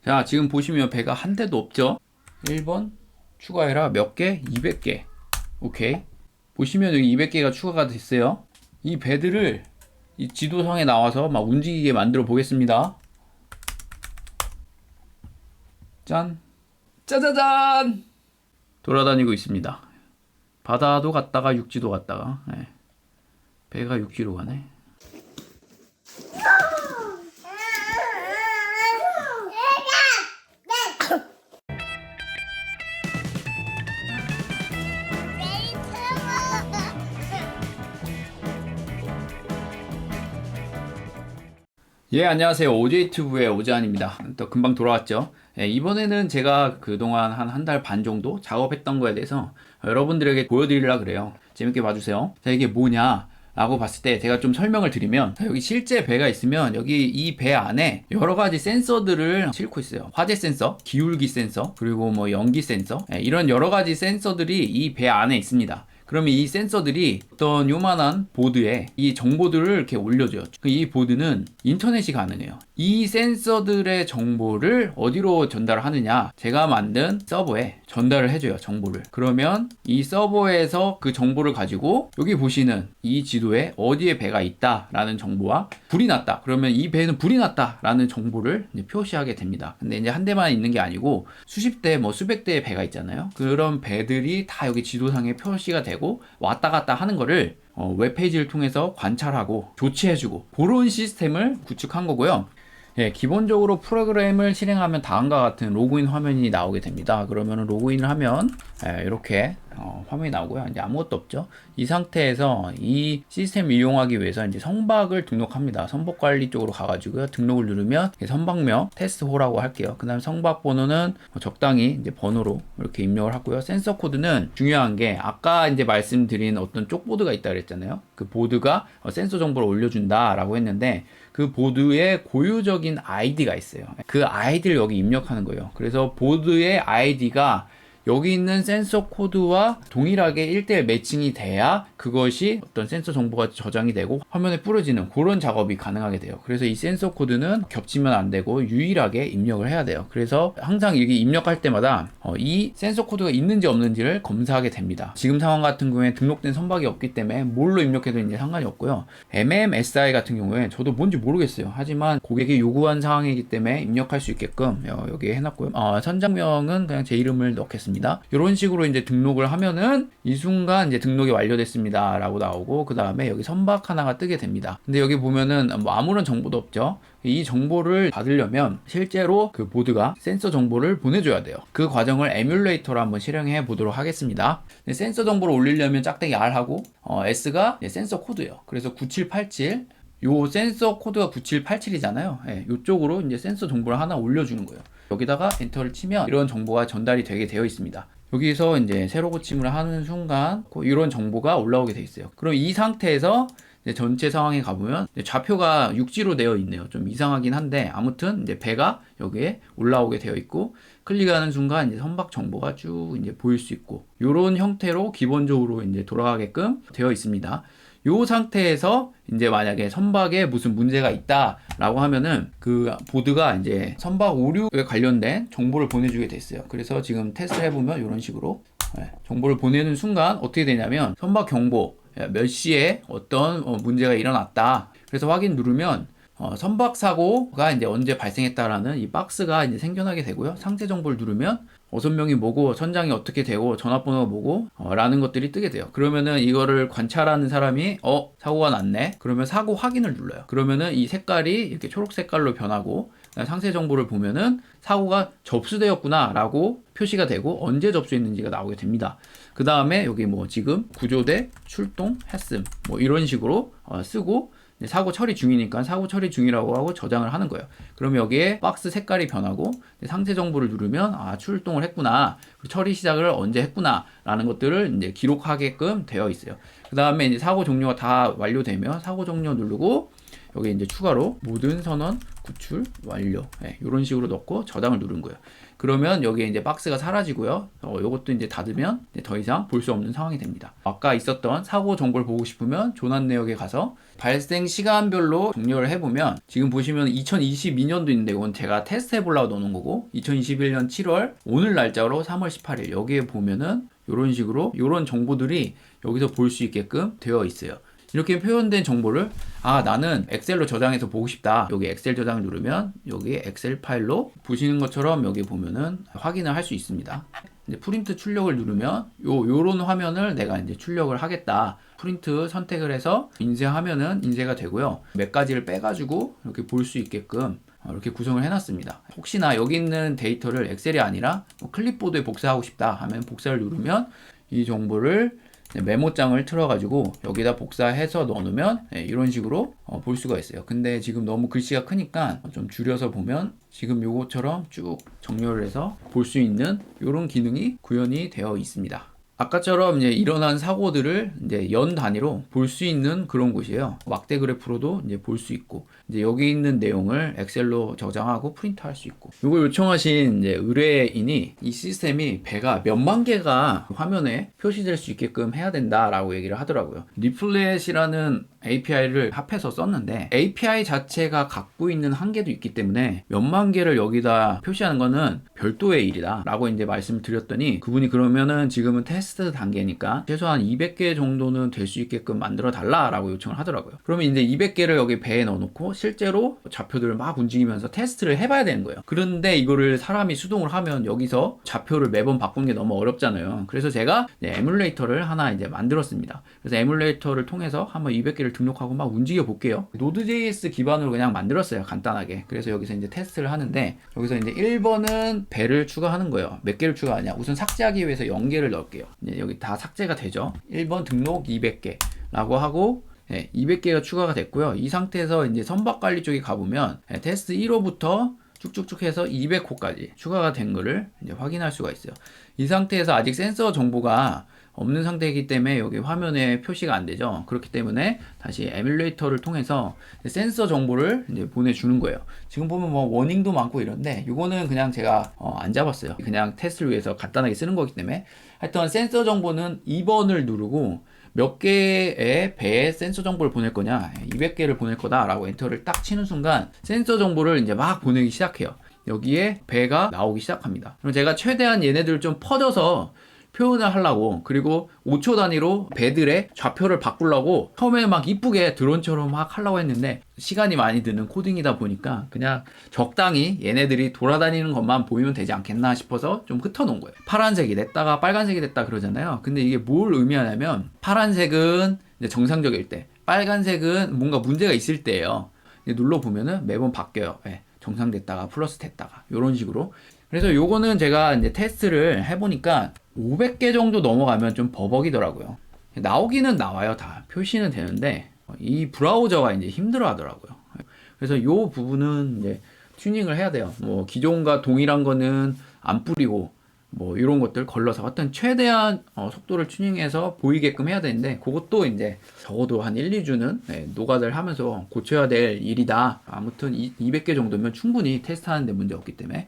자, 지금 보시면 배가 한 대도 없죠? 1번 추가해라. 몇 개? 200개. 오케이. 보시면 여기 200개가 추가가 됐어요. 이 배들을 이 지도상에 나와서 막 움직이게 만들어 보겠습니다. 짠. 짜자잔! 돌아다니고 있습니다. 바다도 갔다가 육지도 갔다가. 네. 배가 육지로 가네. 예, 안녕하세요. OJ튜브의 오재환입니다. 또 금방 돌아왔죠. 예, 이번에는 제가 그동안 한 달 반 정도 작업했던 거에 대해서 여러분들에게 보여드리려고 그래요. 재밌게 봐주세요. 자, 이게 뭐냐 라고 봤을 때 제가 좀 설명을 드리면, 여기 실제 배가 있으면 여기 이 배 안에 여러 가지 센서들을 싣고 있어요. 화재 센서, 기울기 센서, 그리고 뭐 연기 센서, 이런 여러 가지 센서들이 이 배 안에 있습니다. 그러면 이 센서들이 어떤 요만한 보드에 이 정보들을 이렇게 올려줘요. 이 보드는 인터넷이 가능해요. 이 센서들의 정보를 어디로 전달하느냐, 제가 만든 서버에 전달을 해줘요. 정보를. 그러면 이 서버에서 그 정보를 가지고 여기 보시는 이 지도에 어디에 배가 있다 라는 정보와 불이 났다, 그러면 이 배는 불이 났다 라는 정보를 이제 표시하게 됩니다. 근데 이제 한 대만 있는 게 아니고 수십 대, 뭐 수백 대의 배가 있잖아요. 그런 배들이 다 여기 지도상에 표시가 되고 왔다 갔다 하는 거를 웹페이지를 통해서 관찰하고 조치해주고, 그런 시스템을 구축한 거고요. 예, 기본적으로 프로그램을 실행하면 다음과 같은 로그인 화면이 나오게 됩니다. 그러면 로그인을 하면 이렇게 화면이 나오고요. 이제 아무것도 없죠. 이 상태에서 이 시스템을 이용하기 위해서 이제 선박을 등록합니다. 선박 관리 쪽으로 가가지고요. 등록을 누르면 선박명 테스트호라고 할게요. 그 다음 선박 번호는 적당히 이제 번호로 이렇게 입력을 하고요. 센서 코드는 중요한 게, 아까 이제 말씀드린 어떤 쪽보드가 있다 그랬잖아요. 그 보드가 센서 정보를 올려준다라고 했는데, 그 보드에 고유적인 아이디가 있어요. 그 아이디를 여기 입력하는 거예요. 그래서 보드의 아이디가 여기 있는 센서 코드와 동일하게 1대1 매칭이 돼야 그것이 어떤 센서 정보가 저장이 되고 화면에 뿌려지는 그런 작업이 가능하게 돼요. 그래서 이 센서 코드는 겹치면 안 되고 유일하게 입력을 해야 돼요. 그래서 항상 이게 입력할 때마다 이 센서 코드가 있는지 없는지를 검사하게 됩니다. 지금 상황 같은 경우에 등록된 선박이 없기 때문에 뭘로 입력해도 이제 상관이 없고요. MMSI 같은 경우에 저도 뭔지 모르겠어요. 하지만 고객이 요구한 상황이기 때문에 입력할 수 있게끔 여기에 해놨고요. 선장명은 그냥 제 이름을 넣겠습니다. 이런 식으로 이제 등록을 하면은 이 순간 이제 등록이 완료됐습니다 라고 나오고, 그 다음에 여기 선박 하나가 뜨게 됩니다. 근데 여기 보면은 뭐 아무런 정보도 없죠. 이 정보를 받으려면 실제로 그 보드가 센서 정보를 보내줘야 돼요. 그 과정을 에뮬레이터로 한번 실행해 보도록 하겠습니다. 센서 정보를 올리려면 짝대기 R하고 S가 센서 코드예요. 그래서 9787, 요 센서 코드가 9787이잖아요. 예, 이쪽으로 이제 센서 정보를 하나 올려주는 거예요. 여기다가 엔터를 치면 이런 정보가 전달이 되게 되어 있습니다. 여기서 이제 세로 고침을 하는 순간 이런 정보가 올라오게 되어 있어요. 그럼 이 상태에서 이제 전체 상황에 가보면 좌표가 육지로 되어 있네요. 좀 이상하긴 한데, 아무튼 이제 배가 여기에 올라오게 되어 있고, 클릭하는 순간 이제 선박 정보가 쭉 이제 보일 수 있고, 이런 형태로 기본적으로 이제 돌아가게끔 되어 있습니다. 요 상태에서 이제 만약에 선박에 무슨 문제가 있다라고 하면은 그 보드가 이제 선박 오류에 관련된 정보를 보내주게 됐어요. 그래서 지금 테스트 해보면 이런 식으로 정보를 보내는 순간 어떻게 되냐면, 선박 경보, 몇 시에 어떤 문제가 일어났다. 그래서 확인 누르면 선박 사고가 이제 언제 발생했다라는 이 박스가 이제 생겨나게 되고요. 상세 정보를 누르면 어선명이 뭐고 선장이 어떻게 되고 전화번호가 뭐고 라는 것들이 뜨게 돼요. 그러면은 이거를 관찰하는 사람이 사고가 났네, 그러면 사고 확인을 눌러요. 그러면은 이 색깔이 이렇게 초록 색깔로 변하고, 상세 정보를 보면은 사고가 접수되었구나 라고 표시가 되고 언제 접수했는지가 나오게 됩니다. 그 다음에 여기 뭐 지금 구조대 출동했음 뭐 이런 식으로 쓰고, 사고 처리 중이니까 사고 처리 중이라고 하고 저장을 하는 거예요. 그러면 여기에 박스 색깔이 변하고 상세 정보를 누르면 출동을 했구나, 처리 시작을 언제 했구나 라는 것들을 이제 기록하게끔 되어 있어요. 그 다음에 이제 사고 종료가 다 완료되면 사고 종료 누르고, 여기 이제 추가로 모든 선언 구출 완료. 이런 식으로 넣고 저장을 누른 거예요. 그러면 여기에 이제 박스가 사라지고요. 이것도 이제 닫으면 이제 더 이상 볼 수 없는 상황이 됩니다. 아까 있었던 사고 정보를 보고 싶으면 조난 내역에 가서 발생 시간별로 정렬을 해보면 지금 보시면 2022년도 있는데 이건 제가 테스트 해보려고 넣어놓은 거고 2021년 7월 오늘 날짜로 3월 18일 여기에 보면은 이런 식으로 이런 정보들이 여기서 볼 수 있게끔 되어 있어요. 이렇게 표현된 정보를 나는 엑셀로 저장해서 보고 싶다. 여기 엑셀 저장을 누르면 여기 엑셀 파일로 보시는 것처럼 여기 보면은 확인을 할 수 있습니다. 이제 프린트 출력을 누르면 요런 화면을 내가 이제 출력을 하겠다. 프린트 선택을 해서 인쇄하면은 인쇄가 되고요. 몇 가지를 빼가지고 이렇게 볼 수 있게끔 이렇게 구성을 해놨습니다. 혹시나 여기 있는 데이터를 엑셀이 아니라 클립보드에 복사하고 싶다 하면 복사를 누르면 이 정보를 메모장을 틀어가지고 여기다 복사해서 넣어놓으면 이런 식으로 볼 수가 있어요. 근데 지금 너무 글씨가 크니까 좀 줄여서 보면 지금 요것처럼 쭉 정렬을 해서 볼 수 있는 이런 기능이 구현이 되어 있습니다. 아까처럼 이제 일어난 사고들을 이제 연 단위로 볼 수 있는 그런 곳이에요. 막대 그래프로도 이제 볼 수 있고, 이제 여기 있는 내용을 엑셀로 저장하고 프린트할 수 있고. 이걸 요청하신 이제 의뢰인이 이 시스템이 배가 몇만 개가 화면에 표시될 수 있게끔 해야 된다라고 얘기를 하더라고요. 리플렛이라는 API를 합해서 썼는데 API 자체가 갖고 있는 한계도 있기 때문에 몇만 개를 여기다 표시하는 거는 별도의 일이다 라고 이제 말씀을 드렸더니 그분이 그러면은 지금은 테스트 단계니까 최소한 200개 정도는 될 수 있게끔 만들어 달라 라고 요청을 하더라고요. 그러면 이제 200개를 여기 배에 넣어놓고 실제로 좌표들을 막 움직이면서 테스트를 해봐야 되는 거예요. 그런데 이거를 사람이 수동을 하면 여기서 좌표를 매번 바꾸는 게 너무 어렵잖아요. 그래서 제가 에뮬레이터를 하나 이제 만들었습니다. 그래서 에뮬레이터를 통해서 한번 200개를 등록하고 막 움직여 볼게요. Node.js 기반으로 그냥 만들었어요. 간단하게. 그래서 여기서 이제 테스트를 하는데 여기서 이제 1번은 배를 추가하는 거예요. 몇 개를 추가하냐? 우선 삭제하기 위해서 0개를 넣을게요. 이제 여기 다 삭제가 되죠. 1번 등록 200개 라고 하고 200개가 추가가 됐고요. 이 상태에서 이제 선박 관리 쪽에 가보면 테스트 1호부터 쭉쭉쭉 해서 200호까지 추가가 된 거를 이제 확인할 수가 있어요. 이 상태에서 아직 센서 정보가 없는 상태이기 때문에 여기 화면에 표시가 안 되죠. 그렇기 때문에 다시 에뮬레이터를 통해서 센서 정보를 이제 보내주는 거예요. 지금 보면 뭐 워닝도 많고 이런데 이거는 그냥 제가 안 잡았어요. 그냥 테스트를 위해서 간단하게 쓰는 거기 때문에 하여튼 센서 정보는 2번을 누르고 몇 개의 배에 센서 정보를 보낼 거냐 200개를 보낼 거다 라고 엔터를 딱 치는 순간 센서 정보를 이제 막 보내기 시작해요. 여기에 배가 나오기 시작합니다. 그럼 제가 최대한 얘네들을 좀 퍼져서 표현을 하려고 그리고 5초 단위로 배들의 좌표를 바꾸려고 처음에 막 이쁘게 드론처럼 막 하려고 했는데 시간이 많이 드는 코딩이다 보니까 그냥 적당히 얘네들이 돌아다니는 것만 보이면 되지 않겠나 싶어서 좀 흩어놓은 거예요. 파란색이 됐다가 빨간색이 됐다 그러잖아요. 근데 이게 뭘 의미하냐면 파란색은 이제 정상적일 때, 빨간색은 뭔가 문제가 있을 때예요. 눌러보면은 매번 바뀌어요. 정상됐다가 플러스 됐다가 이런 식으로. 그래서 요거는 제가 이제 테스트를 해보니까 500개 정도 넘어가면 좀 버벅이더라고요. 나오기는 나와요. 다 표시는 되는데 이 브라우저가 이제 힘들어 하더라고요. 그래서 요 부분은 이제 튜닝을 해야 돼요. 뭐 기존과 동일한 거는 안 뿌리고 뭐 이런 것들 걸러서 하여튼 최대한 속도를 튜닝해서 보이게끔 해야 되는데 그것도 이제 적어도 한 1, 2주는 노가다를 하면서 고쳐야 될 일이다. 아무튼 200개 정도면 충분히 테스트하는데 문제 없기 때문에.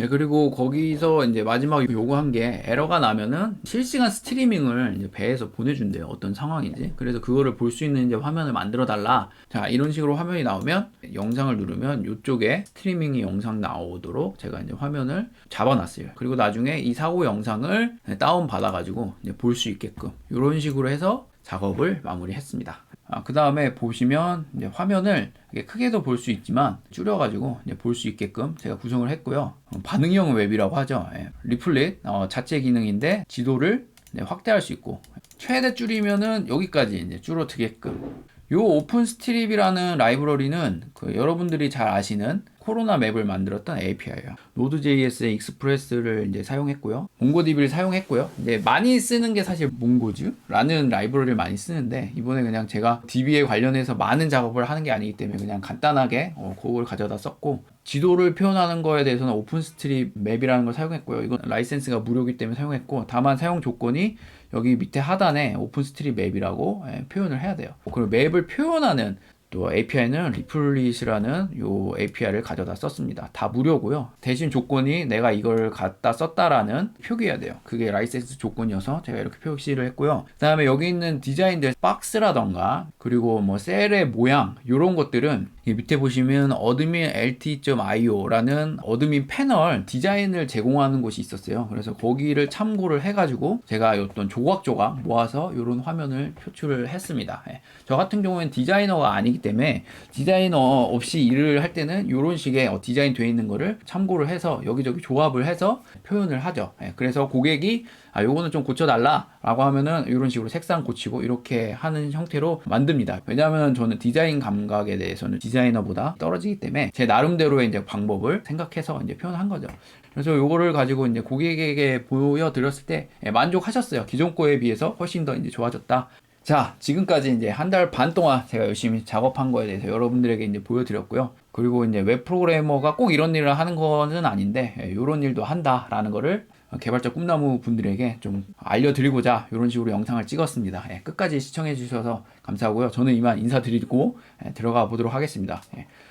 그리고 거기서 이제 마지막 요구한 게 에러가 나면은 실시간 스트리밍을 이제 배에서 보내준대요. 어떤 상황인지. 그래서 그거를 볼 수 있는 이제 화면을 만들어 달라. 자, 이런 식으로 화면이 나오면 영상을 누르면 이쪽에 스트리밍이 영상 나오도록 제가 이제 화면을 잡아놨어요. 그리고 나중에 이 사고 영상을 다운 받아가지고 이제 볼 수 있게끔 이런 식으로 해서 작업을 마무리했습니다. 그 다음에 보시면 이제 화면을 크게도 볼 수 있지만 줄여가지고 볼 수 있게끔 제가 구성을 했고요. 반응형 웹이라고 하죠. 리플릿 자체 기능인데 지도를 확대할 수 있고 최대 줄이면은 여기까지 이제 줄어들게끔. 요 오픈스트립이라는 라이브러리는 여러분들이 잘 아시는 코로나 맵을 만들었던 API예요. Node.js의 익스프레스를 이제 사용했고요. 몽고DB를 사용했고요. 이제 많이 쓰는 게 사실 몽고즈라는 라이브러리를 많이 쓰는데 이번에 그냥 제가 DB에 관련해서 많은 작업을 하는 게 아니기 때문에 그냥 간단하게 그걸 가져다 썼고 지도를 표현하는 거에 대해서는 오픈스트립 맵이라는 걸 사용했고요. 이건 라이센스가 무료이기 때문에 사용했고 다만 사용 조건이 여기 밑에 하단에 오픈스트립 맵이라고 표현을 해야 돼요. 그리고 맵을 표현하는 또 API는 리플릿이라는 요 API를 가져다 썼습니다. 다 무료고요. 대신 조건이 내가 이걸 갖다 썼다라는 표기해야 돼요. 그게 라이센스 조건이어서 제가 이렇게 표시를 했고요. 그 다음에 여기 있는 디자인들 박스라던가 그리고 뭐 셀의 모양 이런 것들은 밑에 보시면 어드민 lt.io라는 어드민 패널 디자인을 제공하는 곳이 있었어요. 그래서 거기를 참고를 해가지고 제가 어떤 조각조각 모아서 이런 화면을 표출을 했습니다. 저 같은 경우에는 디자이너가 아니기 때문에 디자이너 없이 일을 할 때는 이런 식의 디자인 되어 있는 거를 참고를 해서 여기저기 조합을 해서 표현을 하죠. 그래서 고객이 요거는 좀 고쳐달라 라고 하면은 이런 식으로 색상 고치고 이렇게 하는 형태로 만듭니다. 왜냐하면 저는 디자인 감각에 대해서는 디자이너보다 떨어지기 때문에 제 나름대로의 이제 방법을 생각해서 이제 표현한 거죠. 그래서 요거를 가지고 이제 고객에게 보여드렸을 때 만족하셨어요. 기존 거에 비해서 훨씬 더 이제 좋아졌다. 자, 지금까지 이제 한 달 반 동안 제가 열심히 작업한 거에 대해서 여러분들에게 이제 보여드렸고요. 그리고 이제 웹 프로그래머가 꼭 이런 일을 하는 거는 아닌데, 이런 일도 한다라는 거를 개발자 꿈나무 분들에게 좀 알려드리고자 이런 식으로 영상을 찍었습니다. 끝까지 시청해 주셔서 감사하고요. 저는 이만 인사드리고 들어가 보도록 하겠습니다.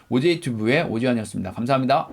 OJ튜브의 오지환이었습니다. 감사합니다.